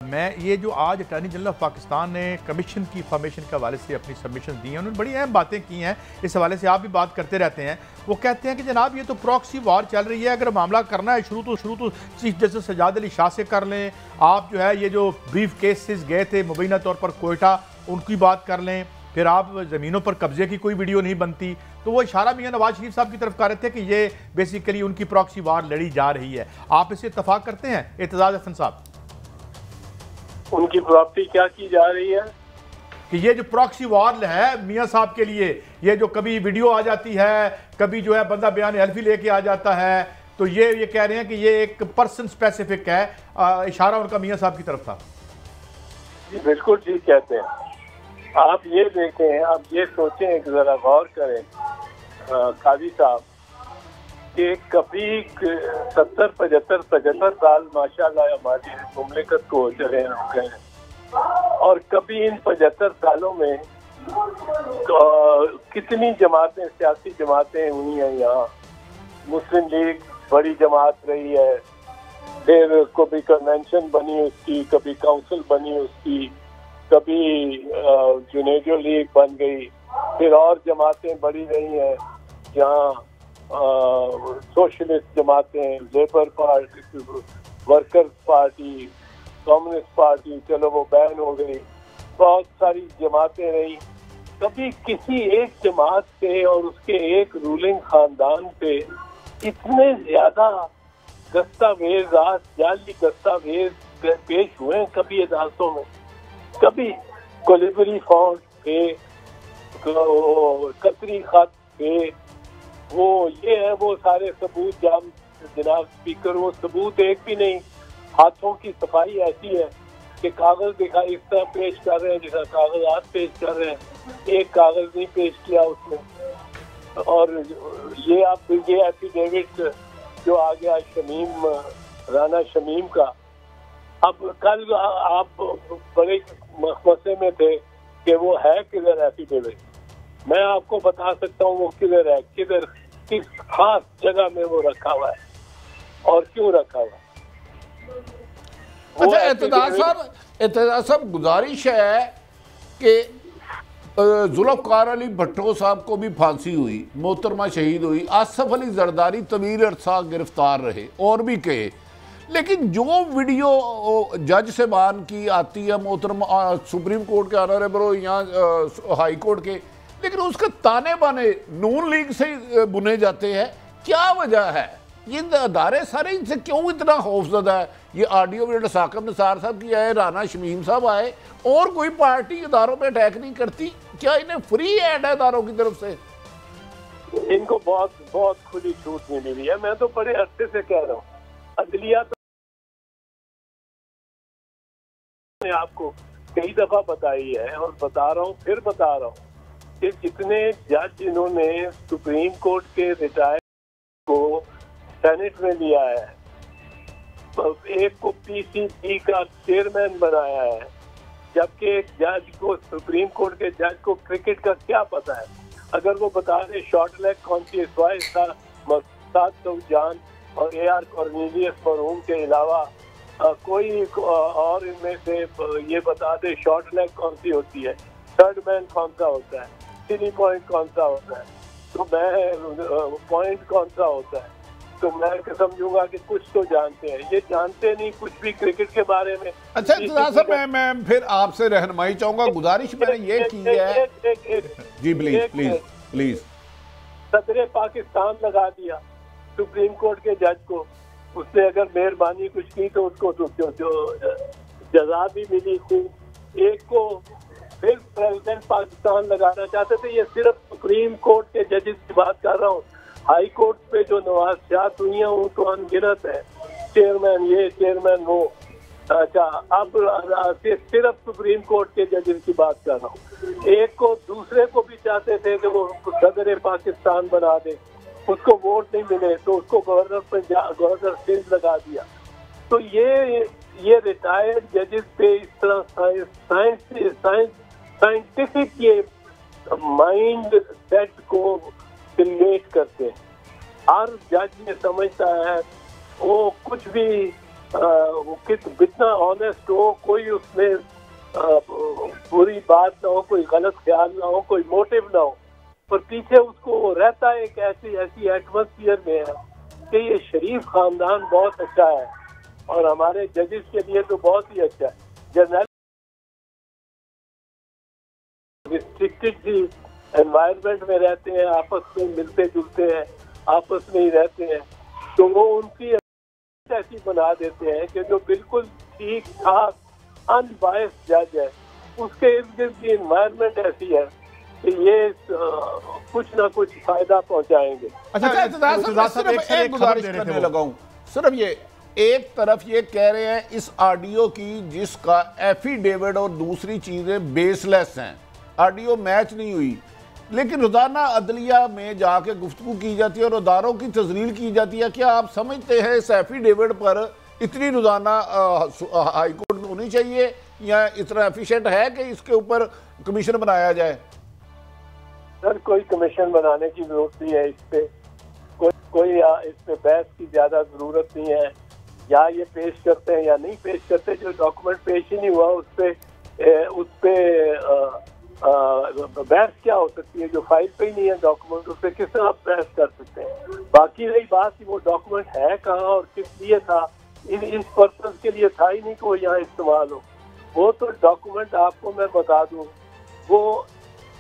मैं ये जो आज अटॉर्नी जनरल ऑफ पाकिस्तान ने कमीशन की फॉर्मेशन के हवाले से अपनी सबमिशन दी हैं, उन्होंने बड़ी अहम बातें की हैं। इस हवाले से आप भी बात करते रहते हैं। वो कहते हैं कि जनाब ये तो प्रॉक्सी वॉर चल रही है, अगर मामला करना है शुरू तो चीफ जस्टिस सजाद अली शाह से कर लें। आप जो है ये जो ब्रीफ केसेस गए थे मुबैना तौर पर कोयटा, उनकी बात कर लें। फिर आप ज़मीनों पर कब्जे की कोई वीडियो नहीं बनती। तो वो इशारा मियां नवाज शरीफ साहब की तरफ कर रहे थे कि ये बेसिकली उनकी प्रॉक्सी वार लड़ी जा रही है। आप इससे इत्तफाक करते हैं एतजाज हसन साहब? उनकी प्रॉपर्टी क्या की जा रही है कि ये जो प्रॉक्सी वॉर है मियां साहब के लिए, ये जो कभी वीडियो आ जाती है, कभी जो है बंदा बयान हल्फी लेके आ जाता है, तो ये कह रहे हैं कि ये एक पर्सन स्पेसिफिक है। इशारा उनका मियां साहब की तरफ था। जी बिल्कुल ठीक कहते हैं। आप ये देखें, आप ये सोचें, एक जरा गौर करें काजी साहब कि कभी 70-75 साल माशाल्लाह हमारी मुमलिकत को चले हो गए हैं, और कभी इन 75 सालों में कितनी जमातें, सियासी जमातें हुई हैं यहाँ। मुस्लिम लीग बड़ी जमात रही है, फिर कभी कन्वेंशन बनी उसकी, कभी काउंसिल बनी उसकी, कभी जुनेजो लीग बन गई, फिर और जमातें बड़ी रही हैं जहाँ सोशलिस्ट जमातें, labour party, workers party, communist party, चलो वो बैन हो गई। बहुत सारी जमातें रही। कभी किसी एक जमात पे और उसके एक रूलिंग खानदान पे इतने ज्यादा दस्तावेजात, जाली दस्तावेज पेश हुए कभी अदालतों में। कभी कोलिबरी फॉन्ट पे, कतरी खत पे, वो ये है वो सारे सबूत जनाब स्पीकर, वो सबूत एक भी नहीं। हाथों की सफाई ऐसी है कि कागज दिखाई इस तरह पेश कर रहे हैं जैसा कागजात पेश कर रहे हैं, एक कागज नहीं पेश किया उसने। और ये आप ये एफिडेविट जो आ गया शमीम, राना शमीम का, अब कल आप बड़े मसले में थे कि वो है किधर एफिडेविट। मैं आपको बता सकता हूँ वो किधर है, किधर किस खास जगह में वो रखा हुआ है और क्यों रखा हुआ है। अच्छा एतजाज साहब, गुजारिश है कि जुल्फ़कार अली भट्टो साहब को भी फांसी हुई, मोहतरमा शहीद हुई, आसफ अली जरदारी तवील अरसा गिरफ्तार रहे और भी कहे, लेकिन जो वीडियो जज साहबान की आती है, मोहतरमा सुप्रीम कोर्ट के ऑनरेबल, यहाँ हाई कोर्ट के, लेकिन उसके ताने बाने नून लीग से बुने जाते हैं। क्या वजह है? ये अदारे सारे इनसे क्यों इतना खौफजदा है? ये ऑडियो वीडियो साकिब निसार साहब की आए, राना शमीम साहब आए, और कोई पार्टी इदारों पे अटैक नहीं करती। क्या इन्हें फ्री हैंड है इदारों की तरफ से? इनको बहुत बहुत खुली छूट मिली हुई है। मैं तो बड़े अरसे से कह रहा हूँ, अदलिया तो आपको कई दफा बताई है और बता रहा हूँ, फिर बता रहा हूँ कि जितने जज इन्होंने सुप्रीम कोर्ट के रिटायर को सेनेट में लिया है, एक को पीसीबी का चेयरमैन बनाया है, जबकि एक जज को, सुप्रीम कोर्ट के जज को क्रिकेट का क्या पता है। अगर वो बता दे शॉर्ट लेग कौन सी इस था, मकसूद सऊजान और AR कॉर्नेलियस मरहूम के अलावा कोई और इनमें से ये बता दे शॉर्ट लेग कौन सी होती है, थर्ड मैन कौन सा होता है, सिली पॉइंट कौन सा होता है, तो मैं पॉइंट कौन सा होता है, तो मैं समझूंगा कि कुछ तो जानते हैं। ये जानते नहीं कुछ भी क्रिकेट के बारे में। अच्छा सर, मैं फिर आपसे रहनुमाई चाहूंगा। गुजारिश मैंने ये की है जी, प्लीज प्लीज प्लीज। सदर पाकिस्तान लगा दिया सुप्रीम कोर्ट के जज को, उसने अगर मेहरबानी कुछ की तो उसको जो जजा भी मिली खूब। एक को फिर प्रेसिडेंट पाकिस्तान लगाना चाहते थे। ये सिर्फ सुप्रीम कोर्ट के जजेस की बात कर रहा हूँ। हाई कोर्ट पे जो नवाज़ात हुई हैं वो तो अनगिनत है, चेयरमैन ये चेयरमैन वो। अच्छा, अब सिर्फ सुप्रीम कोर्ट के जजेस की बात कर रहा हूँ। एक को, दूसरे को भी चाहते थे कि वो सदर पाकिस्तान बना दे, उसको वोट नहीं मिले तो उसको गवर्नर सिंध लगा दिया। तो ये रिटायर्ड जजेस पे इस तरह साइंटिफिक ये माइंड सेट को क्रिएट करते हैं। हर जज ये समझता है वो कुछ भी कितना ऑनेस्ट हो, कोई उसमें बुरी बात ना हो, कोई गलत ख्याल ना हो, कोई मोटिव ना हो, पर पीछे उसको रहता है एक ऐसी एटमॉस्फेयर में है कि ये शरीफ खानदान बहुत अच्छा है और हमारे जजेस के लिए तो बहुत ही अच्छा है। जनरल रिस्ट्रिक्टेड सी एनवायरनमेंट में रहते हैं, आपस में मिलते जुलते हैं, आपस में ही रहते हैं, तो वो उनकी ऐसी बना देते हैं कि जो बिल्कुल ठीक ठाक अनबायस्ड जज है, उसके इर्द गिर्द की एनवायरनमेंट ऐसी है कि ये कुछ ना कुछ फायदा पहुंचाएंगे। एक गुजारिश करने लगा हूं, सिर्फ ये एक तरफ ये कह रहे हैं इस ऑडियो की जिसका एफिडेविट और दूसरी चीजें बेसलेस हैं, ऑडियो मैच नहीं हुई, लेकिन रोजाना अदलिया में जाके गुफ्तगू की जाती है और अदारों की तजलील की जाती है। क्या आप समझते हैं इस एफिडेविट पर इतनी रोजाना हाई कोर्ट में होनी चाहिए या इतना एफिशिएंट है कि इसके ऊपर कमीशन बनाया जाए? सर कोई कमीशन बनाने की जरूरत नहीं है, इस पे कोई इस पे बहस की ज्यादा जरूरत नहीं है। या ये पेश करते हैं या नहीं पेश करते, जो डॉक्यूमेंट पेश ही नहीं हुआ उस पे बहस क्या हो सकती है? जो फाइल पे ही नहीं है डॉक्यूमेंट, उस पर किस तरह आप बहस कर सकते हैं? बाकी रही बात कि वो डॉक्यूमेंट है कहाँ और किस लिए था, इस पर्पज के लिए था ही नहीं कि वो यहाँ इस्तेमाल हो। वो तो डॉक्यूमेंट आपको मैं बता दूं, वो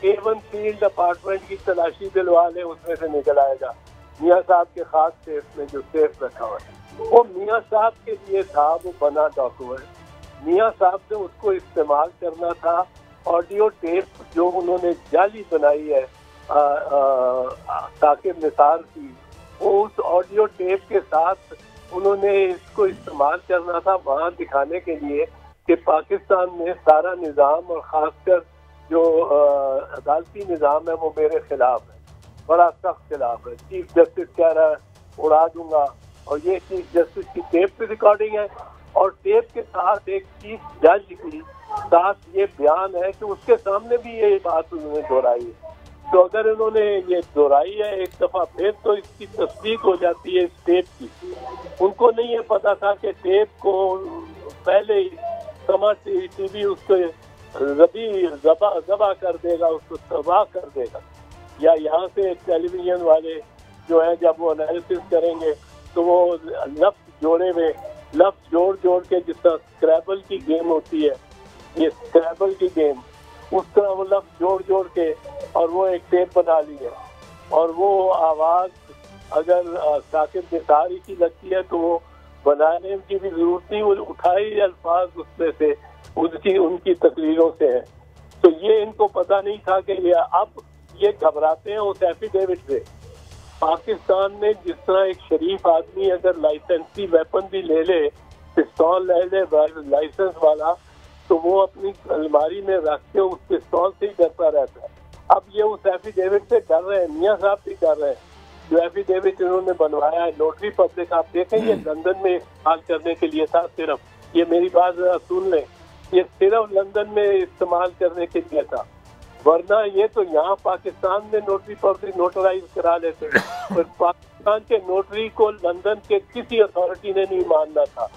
A1 फील्ड अपार्टमेंट की तलाशी दिलवा ले, उसमें से निकल आएगा मियाँ साहब के खास सेफ में जो सेफ रखा हुआ है, वो मियाँ साहब के लिए था, वो बना डॉक्यूमेंट मियाँ साहब ने उसको इस्तेमाल करना था। ऑडियो टेप जो उन्होंने जाली बनाई है साकिब निसार की, वो उस ऑडियो टेप के साथ उन्होंने इसको इस्तेमाल करना था वहाँ दिखाने के लिए कि पाकिस्तान में सारा निज़ाम और ख़ासकर जो अदालती निज़ाम है वो मेरे खिलाफ है, बड़ा सख्त खिलाफ है। चीफ जस्टिस कह रहा है उड़ा दूंगा, और ये चीफ जस्टिस की टेप पे रिकॉर्डिंग है और टेप के साथ एक चीफ जज की साथ ये बयान है कि उसके सामने भी ये बात उन्होंने दोहराई है। तो अगर इन्होंने ये दोहराई है एक दफा फिर, तो इसकी तस्दीक हो जाती है इस टेप की। उनको नहीं ये पता था कि टेप को पहले ही समा टीवी उसको जबा कर देगा, उसको तबाह कर देगा। या यहाँ से टेलीविजन वाले जो है जब वो एनालिसिस करेंगे तो वो लफ्ज जोड़े में लफ्ज जोड़ के, जिस तरह स्क्रैबल की गेम होती है, ये स्क्रैबल की गेम, उस तरह वो लफ्ज जोड़ के और वो एक टेप बना ली है। और वो आवाज अगर साकिब निसारी की लगती है तो वो बनाने की भी जरूरत नहीं, वो उठाई अल्फाज उसमें से उनकी तकरीरों से है। तो ये इनको पता नहीं था कि ये अब ये घबराते हैं उस एफिडेविट से। पाकिस्तान में जिस तरह एक शरीफ आदमी अगर लाइसेंसी वेपन भी ले ले, पिस्तौल ले ले लाइसेंस वाला, तो वो अपनी अलमारी में रख के उस पिस्तौल से ही डरता रहता है। अब ये उस एफिडेविट से डर रहे हैं, मियाँ साहब भी डर रहे हैं। जो एफिडेविट इन्होंने बनवाया है नोटरी पब्लिक, आप देखें ये लंदन में इस्तेमाल करने के लिए था सिर्फ, ये मेरी बात जरा सुन लें, ये सिर्फ लंदन में इस्तेमाल करने के लिए था, वरना ये तो यहाँ पाकिस्तान में नोटरी पब्लिक नोटराइज करा लेते हैं। पर पाकिस्तान के नोटरी को लंदन के किसी अथॉरिटी ने नहीं मानना था,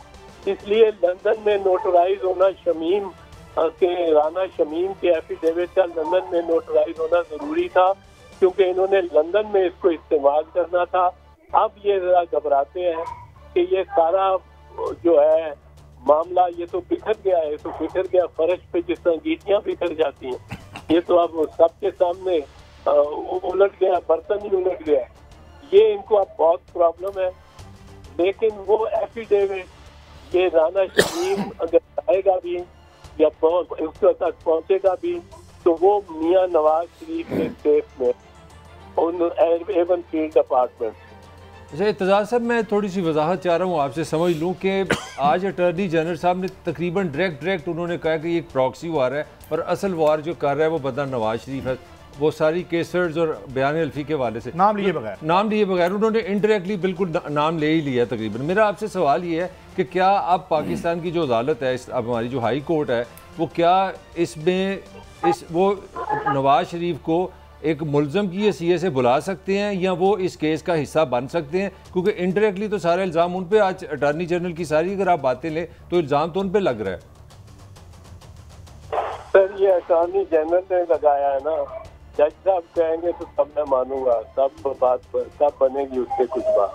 इसलिए लंदन में नोटराइज होना शमीम के राना शमीम के एफिडेविट का लंदन में नोटराइज होना जरूरी था, क्योंकि इन्होंने लंदन में इसको इस्तेमाल करना था। अब ये जरा घबराते हैं कि ये सारा जो है मामला ये तो बिखर गया है, तो बिखर गया फर्श पे जिस तरह गीटियां बिखर जाती हैं, ये तो अब सबके सामने उलट गया, बर्तन ही उलट गया। ये इनको अब बहुत प्रॉब्लम है। लेकिन वो एफिडेविट ये राना शमीम अगर आएगा भी या उसके तक पहुंचेगा भी, तो वो मियाँ नवाज शरीफ के सेफ में उन A1 फील्ड अपार्टमेंट। अच्छा इत्तेज़ार साहब, मैं थोड़ी सी वजाहत चाह रहा हूँ आपसे, समझ लूँ कि आज अटॉर्नी जनरल साहब ने तकरीबन डायरेक्ट उन्होंने कहा कि एक प्रॉक्सी वार है और असल वार जो कर रहा है वो बंदा नवाज शरीफ है। वो सारी केसर्स और बयान अल्फी के वाले से नाम लिए बगैर उन्होंने इनडायरेक्टली बिल्कुल नाम ले ही लिया तकरीबन। मेरा आपसे सवाल ये है कि क्या अब पाकिस्तान की जो अदालत है, अब हमारी जो हाई कोर्ट है, वो क्या इसमें वो नवाज शरीफ को एक मुलजम की हैसियत से बुला सकते हैं या वो इस केस का हिस्सा बन सकते हैं? क्योंकि इनडायरेक्टली तो सारे इल्ज़ाम उन पे, आज अटॉर्नी जनरल की सारी अगर आप बातें लें तो इल्ज़ाम तो उन पे लग रहा है। सर ये अटॉर्नी जनरल ने लगाया है ना, जज साहब कहेंगे तो तब मैं मानूंगा, तब बात तब बनेगी उससे कुछ बात।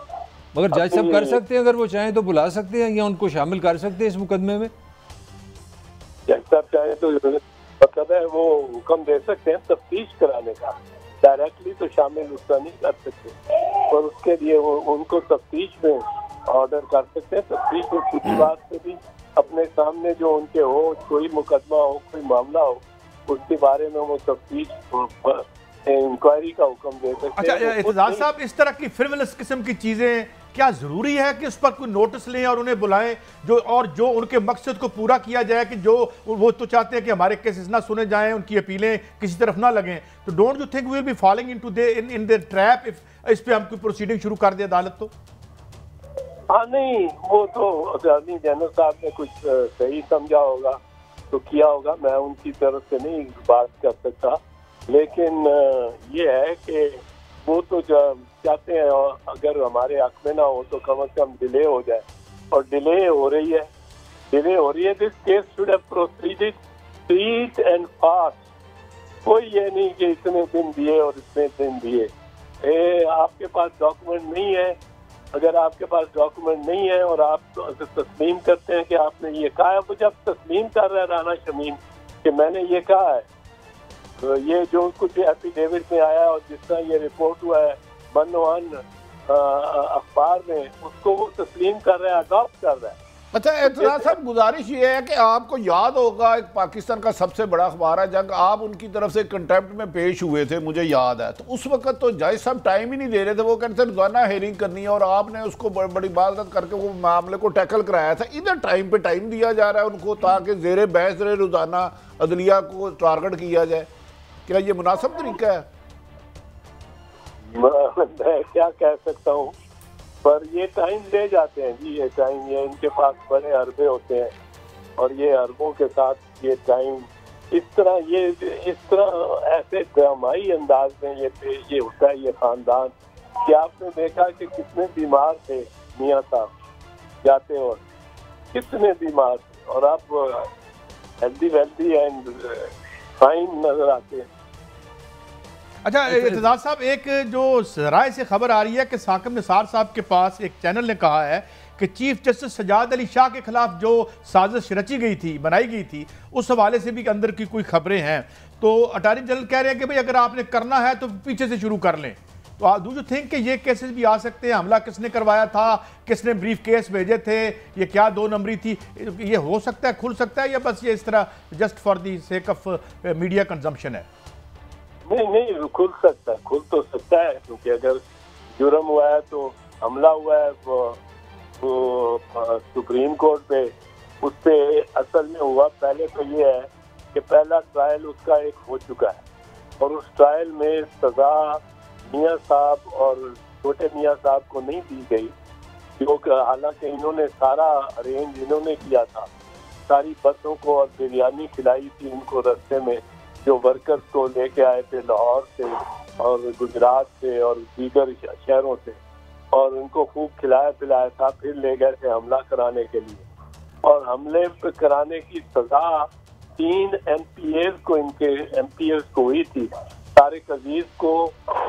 मगर जज साहब कर सकते हैं, अगर वो चाहें तो बुला सकते हैं या उनको शामिल कर सकते हैं इस मुकदमे में। जज साहब चाहे तो मतलब है वो हुक्म दे सकते हैं तफ्तीश कराने का, डायरेक्टली तो शामिल उसका नहीं कर सकते, और उसके लिए वो उनको तफ्तीश में ऑर्डर कर सकते हैं। तफ्तीश में किसी बात से भी अपने सामने जो उनके हो, कोई मुकदमा हो, कोई मामला हो, उसके बारे में वो तफ्तीश इंक्वायरी का हुक्म दे सकते हैं। अच्छा इत्तेज़ाज़ साहब, इस तरह की फ्रिवलस किस्म की चीज़ें क्या ज़रूरी है कि उस पर कोई नोटिस लें और उन्हें बुलाएं, जो उनके मकसद को पूरा किया जाए, कि जो वो तो चाहते हैं कि हमारे केसेस ना सुने जाएं, उनकी अपीलें किसी तरफ ना लगें, तो don't you think we will be following into in their trap इस पे हम कोई प्रोसीडिंग शुरू कर दे अदालत तो? हाँ नहीं, वो तो अटॉर्नी जनरल साहब ने कुछ सही समझा होगा तो किया होगा, मैं उनकी तरफ से नहीं बात कर सकता, लेकिन ये है कि वो तो चाहते हैं अगर हमारे हक में ना हो तो कम से कम डिले हो जाए, और डिले हो रही है। This case should have proceeded street and fast. कोई ये नहीं कि इतने दिन दिए और इतने दिन दिए। आपके पास डॉक्यूमेंट नहीं है, अगर आपके पास डॉक्यूमेंट नहीं है और आप तस्लीम करते हैं कि आपने ये कहा है, वो जब तस्लीम कर रहा है राना शमीम कि मैंने ये कहा है, तो ये जो कुछ एफिडेविट में आया और जिस तरह ये रिपोर्ट हुआ है मनोहन अखबार में, उसको वो तस्लीम कर रहा है, अडॉप्ट कर रहा है। अच्छा एतराज साहब, गुजारिश ये है कि आपको याद होगा एक पाकिस्तान का सबसे बड़ा अखबार है जंग, आप उनकी तरफ से कंटेम्प्ट में पेश हुए थे, मुझे याद है। तो उस वक्त तो जज साहब टाइम ही नहीं दे रहे थे, वो कहते थे रोजाना हेयरिंग करनी है, और आपने उसको बड़ी बात करके वो मामले को टैकल कराया था। इधर टाइम पे टाइम दिया जा रहा है उनको ताकि जेर बहस रोजाना अदलिया को टारगेट किया जाए। क्या ये मुनासिब तरीका है? मैं क्या कह सकता हूँ, पर ये टाइम ले जाते हैं जी, ये टाइम, ये इनके पास बड़े अरबे होते हैं, और ये अरबों के साथ ये टाइम इस तरह ऐसे ड्रामाई अंदाज में ये होता है ये खानदान, कि आपने देखा कि कितने बीमार थे मियाँ साहब जाते और कितने बीमार थे, और आप हेल्दी वेल्दी एंड फाइन नजर आते हैं। अच्छा इत्तेज़ाज़ साहब, एक जो राय से खबर आ रही है कि साकिब निसार साहब के पास एक चैनल ने कहा है कि चीफ जस्टिस सजाद अली शाह के खिलाफ जो साजिश रची गई थी, बनाई गई थी, उस हवाले से भी अंदर की कोई खबरें हैं। तो अटॉर्नी जनरल कह रहे हैं कि भाई अगर आपने करना है तो पीछे से शुरू कर लें। तो डू यू थिंक कि ये केसेस भी आ सकते हैं? हमला किसने करवाया था, किसने ब्रीफ केस भेजे थे, ये क्या 2 नंबरी थी, ये हो सकता है, खुल सकता है, या बस ये इस तरह just for the sake of media consumption है? नहीं, खुल तो सकता है, क्योंकि अगर जुर्म हुआ है तो हमला हुआ है वो सुप्रीम कोर्ट पे, उस पे असल में हुआ पहले तो ये है कि पहला ट्रायल उसका एक हो चुका है, और उस ट्रायल में सजा मियाँ साहब और छोटे मियाँ साहब को नहीं दी गई, क्योंकि हालांकि इन्होंने सारा अरेंज इन्होंने किया था, सारी बसों को और बिरयानी खिलाई थी उनको रास्ते में, जो वर्कर्स को लेके आए थे लाहौर से और गुजरात से और दीगर शहरों से, और उनको खूब खिलाया पिलाया था, फिर ले गए थे हमला कराने के लिए, और हमले कराने की सजा 3 MPAs को, इनके MPAs को हुई थी, तारिक अजीज को,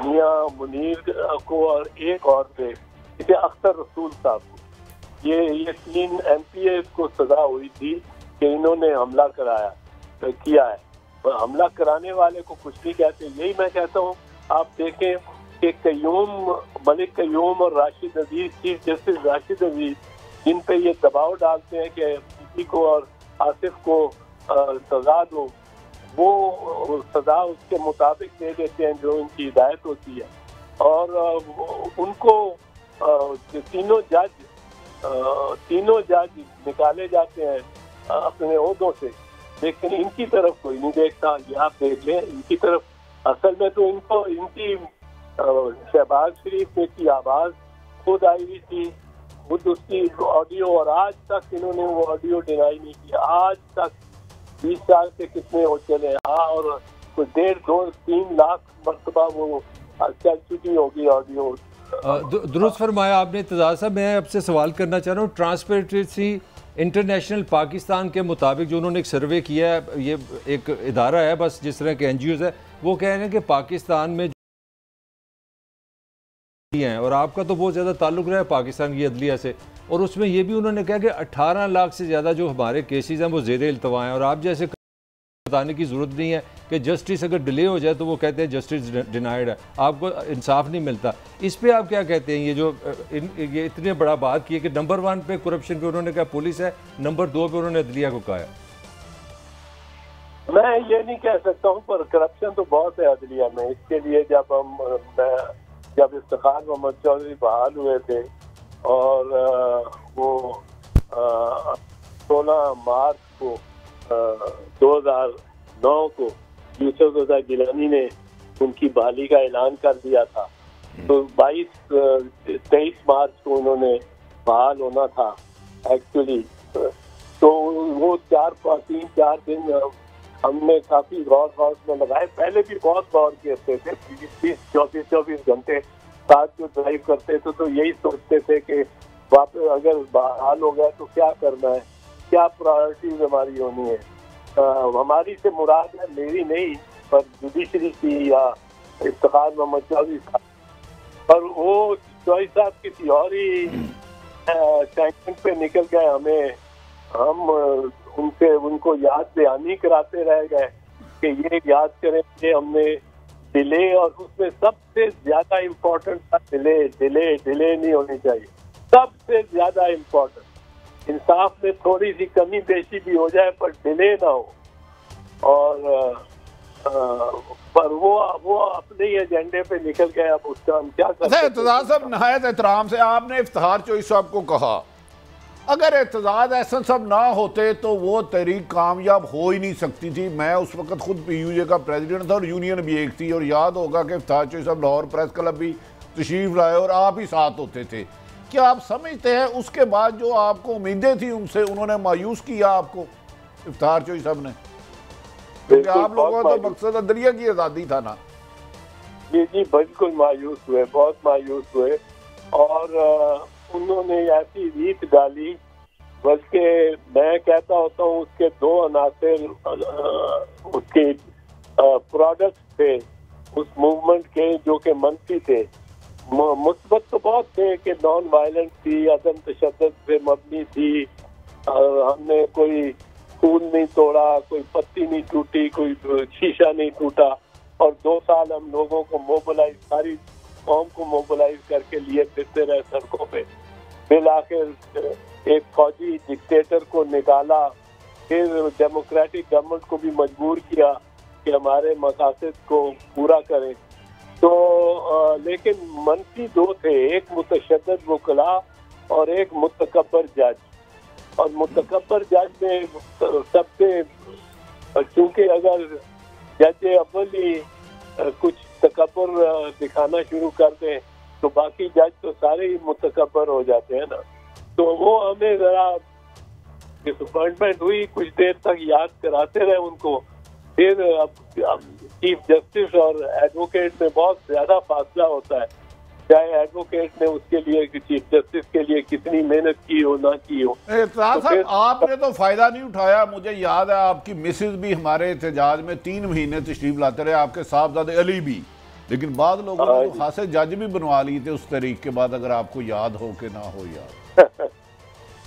मियाँ मुनीर को, और एक और थे इसे अख्तर रसूल साहब को। ये 3 MPAs को सजा हुई थी कि इन्होंने हमला किया है। हमला कराने वाले को कुछ नहीं कहते। यही मैं कहता हूँ, आप देखें कि मलिक कयूम और राशिद अजीज, चीफ जस्टिस राशिद अजीज, जिन पे ये दबाव डालते हैं कि किसी को और आसिफ को सजा दो, वो सजा उसके मुताबिक दे देते हैं जो उनकी हिदायत होती है, और उनको तीनों जज निकाले जाते हैं अपने ओहदों से, लेकिन इनकी तरफ कोई नहीं देखता। ये आप देख लें, इनकी तरफ असल में तो इनकी शहबाज शरीफ की आवाज खुद आई हुई थी, खुद उसकी ऑडियो, और आज तक इन्होंने वो ऑडियो डिनाई नहीं किया। आज तक 20 साल से कितने हो चले। हाँ, और कोई 1.5-2-3 लाख मरतबा वो चल चुकी होगी ऑडियो। दुरुस्त फरमाया आपने एतजाज़ साहब। मैं आपसे सवाल करना चाह रहा हूँ, ट्रांसपेरेंसी इंटरनेशनल पाकिस्तान के मुताबिक जो उन्होंने एक सर्वे किया है, ये एक इदारा है बस जिस तरह के NGOs है, वो कह रहे हैं कि पाकिस्तान में हैं, और आपका तो बहुत ज़्यादा ताल्लुक़ रहा है पाकिस्तान की अदलिया से, और उसमें ये भी उन्होंने कहा कि 18 लाख से ज़्यादा जो हमारे केसेस हैं वो ज़ेरे इल्तवा हैं, और आप जैसे बताने की ज़रूरत नहीं है कि जस्टिस अगर डिले हो जाए तो वो कहते हैं जस्टिस डिनाइड है, आपको इंसाफ नहीं मिलता। इस पे आप क्या कहते हैं? ये जो ये इतने बड़ा बात की है कि नंबर 1 पे करप्शन पे उन्होंने कहा पुलिस है, नंबर 2 पे उन्होंने अदलिया को कहा है। मैं ये नहीं कह सकता हूँ, पर करप्शन तो बहुत है अदलिया में। इसके लिए जब इफ्तिखार मोहम्मद चौधरी बहाल हुए थे और वो 16 मार्च को 2009 को यूसुफ रज़ा गिलानी ने उनकी बहाली का ऐलान कर दिया था, तो 23 मार्च को उन्होंने बहाल होना था एक्चुअली। तो वो 3-4 दिन हमने काफी गौर में लगाए। पहले भी बहुत गौर करते थे, 24 घंटे साथ जो ड्राइव करते थे तो यही सोचते थे कि वापस अगर बहाल हो गया तो क्या करना है, क्या प्रायोरिटीज हमारी होनी है। हमारी से मुराद है, मेरी नहीं, पर जुडिशरी की या इफ्तिखार मोहम्मद चौधरी साहब, पर वो चौधरी साहब किसी और ही टैंक पे निकल गए। हम उनको याद दहानी कराते रह गए कि ये याद करें कि हमने डिले, और उसमें सबसे ज्यादा इम्पोर्टेंट था डिले नहीं होनी चाहिए, सबसे ज्यादा इम्पोर्टेंट। इंसाफ में थोड़ी सी कमी पेशी भी हो जाए पर डिले ना हो। और पर वो अपने ही एजेंडे पे निकल गए। अब उसका हम क्या कर सकते हैं? एतजाज़ साहब, नहायत एहतराम से आपने इफ्तिखार चौधरी साहब को कहा, अगर एतजाज़ एहसन साहब ना होते तो वो तहरीक कामयाब हो ही नहीं सकती थी। मैं उस वक्त खुद PUJ का प्रेसिडेंट था और यूनियन भी एक थी, और याद होगा कि इफ्तिखार चौधरी साहब लाहौर प्रेस क्लब भी तशरीफ लाए और आप ही साथ होते थे। क्या आप समझते हैं उसके बाद जो आपको उम्मीदें थी उनसे उन्होंने मायूस किया आपको इफ्तिखार चौधरी साहब ने? क्योंकि आप लोगों का तो मकसद अदलिया की आज़ादी था ना। जी बिल्कुल मायूस हुए, बहुत मायूस हुए। और उन्होंने ऐसी रीत डाली, बल्कि मैं कहता होता हूँ उसके 2 अनासर उसके प्रोडक्ट थे उस मूवमेंट के जो कि मनफी थे। मुस्बत तो बहुत थे कि नॉन वायलेंट थी, अदम तशद्दुद पे मबनी थी, हमने कोई फूल नहीं तोड़ा, कोई पत्ती नहीं टूटी, कोई शीशा नहीं टूटा। और 2 साल हम लोगों को मोबिलाइज, सारी कौम को मोबिलाइज करके लिए फिरते रहे सड़कों पे। फिर आखिर एक फौजी डिक्टेटर को निकाला, फिर डेमोक्रेटिक गवर्नमेंट को भी मजबूर किया कि हमारे मकासद को पूरा करें। तो लेकिन मनफी 2 थे, एक मुतशद्दिद वकला और एक मुतकब्बर जज। और मुतकब्बर जज में सबसे, चूंकि अगर जज अव्वल ही कुछ तकब्बर दिखाना शुरू कर दें तो बाकी जज तो सारे ही मुतकब्बर हो जाते हैं ना। तो वो हमें जरा डिसअपॉइंटमेंट हुई, कुछ देर तक याद कराते रहे उनको। फिर अब चीफ जस्टिस और एडवोकेट में बहुत ज्यादा फासला होता है, चाहे एडवोकेट ने उसके लिए चीफ जस्टिस के लिए कितनी मेहनत की हो ना की हो। तो आपने तो फायदा नहीं उठाया। मुझे याद है आपकी मिसेज भी हमारे एहतजाज में 3 महीने तशरीफ लाते रहे, आपके साहबजादे अली भी, लेकिन बाद लोगों ने तो खासे जज भी बनवा लिए थे उस तरीक के बाद, अगर आपको याद हो कि ना हो याद।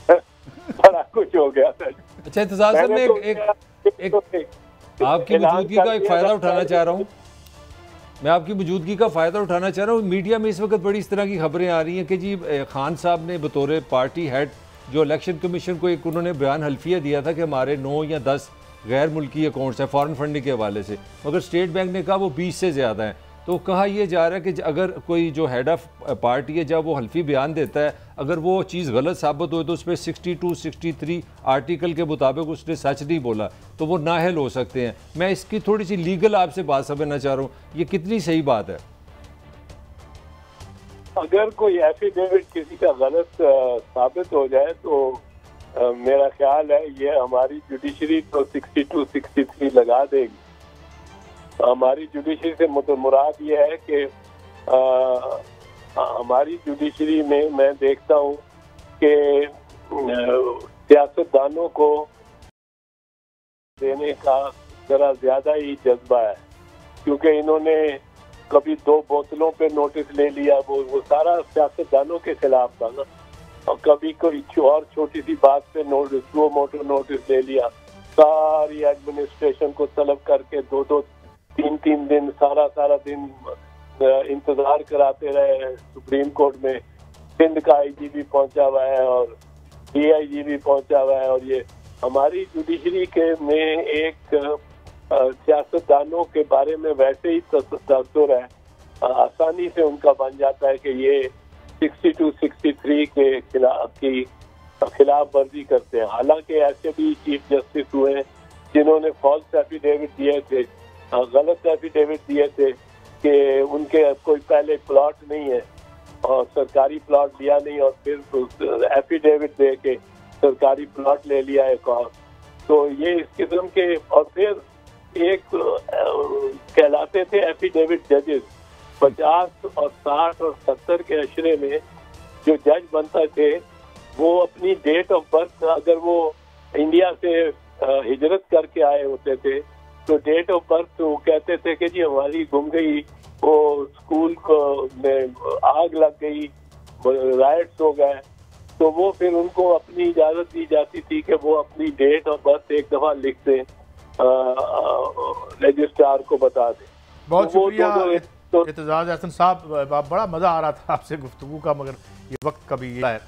बड़ा कुछ हो गया था। अच्छा एतजाज़ साहब, मैं आपकी मौजूदगी का एक फ़ायदा उठाना चाह रहा हूँ। मैं आपकी मौजूदगी का फ़ायदा उठाना चाह रहा हूँ। मीडिया में इस वक्त बड़ी इस तरह की खबरें आ रही हैं कि जी खान साहब ने बतौर पार्टी हेड जो इलेक्शन कमीशन को एक उन्होंने बयान हल्फिया दिया था कि हमारे 9 या 10 गैर मुल्की अकाउंट्स हैं फॉरेन फंडिंग के हवाले से, मगर स्टेट बैंक ने कहा वो 20 से ज़्यादा हैं। तो कहा यह जा रहा है कि अगर कोई जो हेड ऑफ पार्टी है जब वो हल्फी बयान देता है, अगर वो चीज़ गलत साबित हो तो उस पर 62-63 आर्टिकल के मुताबिक उसने सच नहीं बोला तो वो नाअहल हो सकते हैं। मैं इसकी थोड़ी सी लीगल आपसे बात समझना चाह रहा हूँ, ये कितनी सही बात है? अगर कोई एफिडेविट किसी का गलत साबित हो जाए तो मेरा ख्याल है ये हमारी जुडिशरी तो 62-63 लगा देगी। हमारी जुडिशरी से मुराद ये है कि हमारी जुडिशरी में मैं देखता हूँ कि सियासतदानों को देने का जरा ज्यादा ही जज्बा है, क्योंकि इन्होंने कभी 2 बोतलों पे नोटिस ले लिया, वो सारा सियासतदानों के खिलाफ था ना, और कभी कोई और छोटी सी बात पे नोटिस 2 मोटर नोटिस ले लिया, सारी एडमिनिस्ट्रेशन को तलब करके 2-2 3-3 दिन सारा दिन इंतजार कराते रहे सुप्रीम कोर्ट में। सिंध का आईजी भी पहुंचा हुआ है और डीआईजी भी पहुंचा हुआ है, और ये हमारी जुडिशरी के में एक सियासतदानों के बारे में वैसे ही तसव्वुर है, आसानी से उनका बन जाता है कि ये 62-63 के खिलाफ वर्जी करते हैं। हालांकि ऐसे भी चीफ जस्टिस हुए हैं जिन्होंने फॉल्स एफिडेविट दिए थे, गलत एफिडेविट दिए थे कि उनके कोई पहले प्लॉट नहीं है और सरकारी प्लॉट लिया नहीं, और फिर एफिडेविट दे के सरकारी प्लॉट ले लिया एक और। तो ये इस किस्म के, और फिर एक कहलाते थे एफिडेविट जजेस, 50 और 60 और 70 के अशरे में जो जज बनते थे वो अपनी डेट ऑफ बर्थ, अगर वो इंडिया से हिजरत करके आए होते थे तो डेट ऑफ बर्थ वो कहते थे कि जी हमारी गुम गई, वो स्कूल को में आग लग गई, राइट्स हो गए, तो वो फिर उनको अपनी इजाजत दी जाती थी कि वो अपनी डेट ऑफ बर्थ एक दफा लिख दें, रजिस्ट्रार को बता दें। बहुत शुक्रिया एतजाज अहसन साहब, बड़ा मजा आ रहा था आपसे गुफ्तगू का, मगर ये वक्त कभी है।